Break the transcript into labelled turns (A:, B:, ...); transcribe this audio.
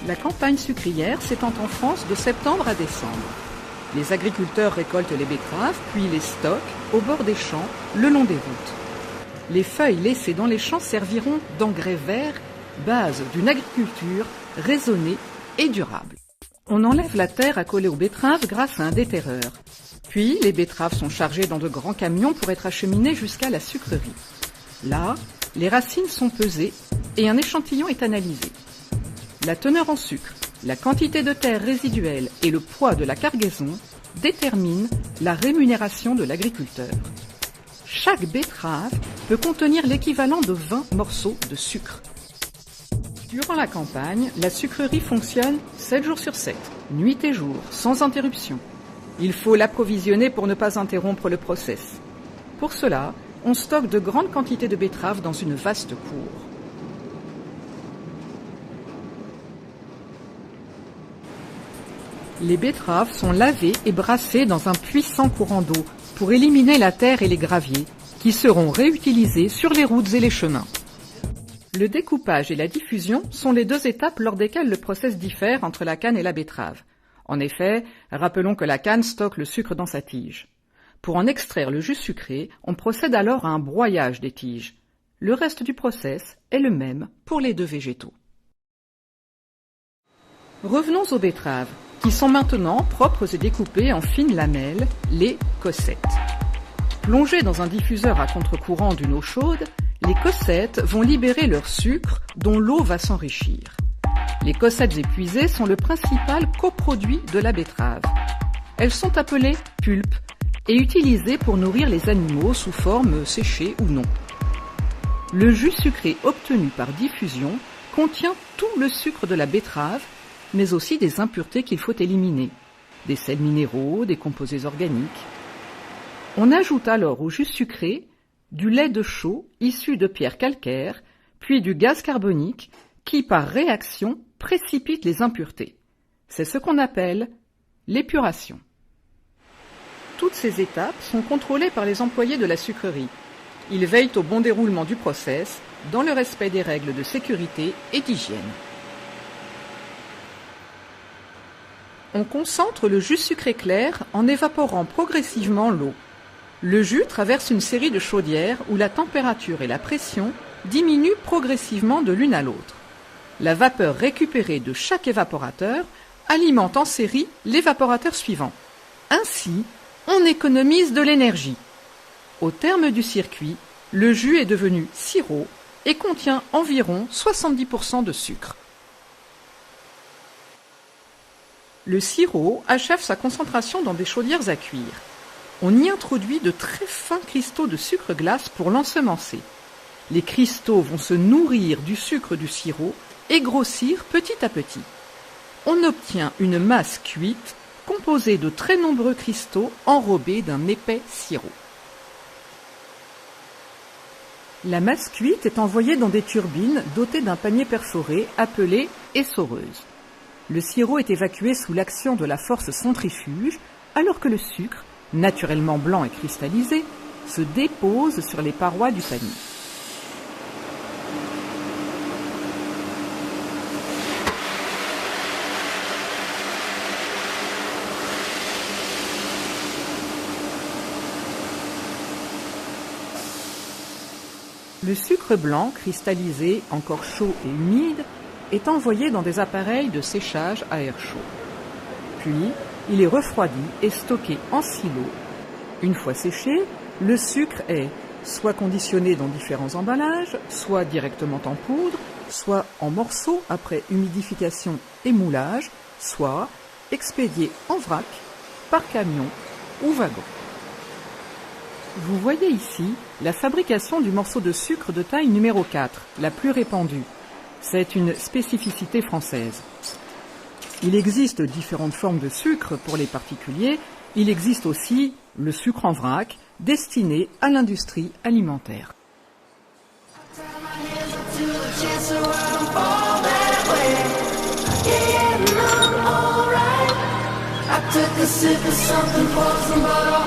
A: La campagne sucrière s'étend en France de septembre à décembre. Les agriculteurs récoltent les betteraves, puis les stockent au bord des champs, le long des routes. Les feuilles laissées dans les champs serviront d'engrais verts, base d'une agriculture raisonnée et durable. On enlève la terre accolée aux betteraves grâce à un déterreur. Puis, les betteraves sont chargées dans de grands camions pour être acheminées jusqu'à la sucrerie. Là, les racines sont pesées et un échantillon est analysé. La teneur en sucre, la quantité de terre résiduelle et le poids de la cargaison déterminent la rémunération de l'agriculteur. Chaque betterave peut contenir l'équivalent de 20 morceaux de sucre. Durant la campagne, la sucrerie fonctionne 7 jours sur 7, nuit et jour, sans interruption. Il faut l'approvisionner pour ne pas interrompre le process. Pour cela, on stocke de grandes quantités de betteraves dans une vaste cour. Les betteraves sont lavées et brassées dans un puissant courant d'eau pour éliminer la terre et les graviers, qui seront réutilisés sur les routes et les chemins. Le découpage et la diffusion sont les deux étapes lors desquelles le process diffère entre la canne et la betterave. En effet, rappelons que la canne stocke le sucre dans sa tige. Pour en extraire le jus sucré, on procède alors à un broyage des tiges. Le reste du process est le même pour les deux végétaux. Revenons aux betteraves, qui sont maintenant propres et découpées en fines lamelles, les cossettes. Plongées dans un diffuseur à contre-courant d'une eau chaude, les cossettes vont libérer leur sucre dont l'eau va s'enrichir. Les cossettes épuisées sont le principal coproduit de la betterave. Elles sont appelées pulpes et utilisées pour nourrir les animaux sous forme séchée ou non. Le jus sucré obtenu par diffusion contient tout le sucre de la betterave, mais aussi des impuretés qu'il faut éliminer, des sels minéraux, des composés organiques. On ajoute alors au jus sucré du lait de chaux issu de pierres calcaires, puis du gaz carbonique qui, par réaction, précipite les impuretés. C'est ce qu'on appelle l'épuration. Toutes ces étapes sont contrôlées par les employés de la sucrerie. Ils veillent au bon déroulement du process, dans le respect des règles de sécurité et d'hygiène. On concentre le jus sucré clair en évaporant progressivement l'eau. Le jus traverse une série de chaudières où la température et la pression diminuent progressivement de l'une à l'autre. La vapeur récupérée de chaque évaporateur alimente en série l'évaporateur suivant. Ainsi, on économise de l'énergie. Au terme du circuit, le jus est devenu sirop et contient environ 70% de sucre. Le sirop achève sa concentration dans des chaudières à cuire. On y introduit de très fins cristaux de sucre glace pour l'ensemencer. Les cristaux vont se nourrir du sucre du sirop et grossir petit à petit. On obtient une masse cuite composée de très nombreux cristaux enrobés d'un épais sirop. La masse cuite est envoyée dans des turbines dotées d'un panier perforé appelé essoreuse. Le sirop est évacué sous l'action de la force centrifuge, alors que le sucre, naturellement blanc et cristallisé, se dépose sur les parois du panier. Le sucre blanc, cristallisé, encore chaud et humide, est envoyé dans des appareils de séchage à air chaud. Puis, il est refroidi et stocké en silo. Une fois séché, le sucre est soit conditionné dans différents emballages, soit directement en poudre, soit en morceaux après humidification et moulage, soit expédié en vrac, par camion ou wagon. Vous voyez ici la fabrication du morceau de sucre de taille numéro 4, la plus répandue. C'est une spécificité française. Il existe différentes formes de sucre pour les particuliers. Il existe aussi le sucre en vrac, destiné à l'industrie alimentaire.
B: I took a sip of something, poured some butter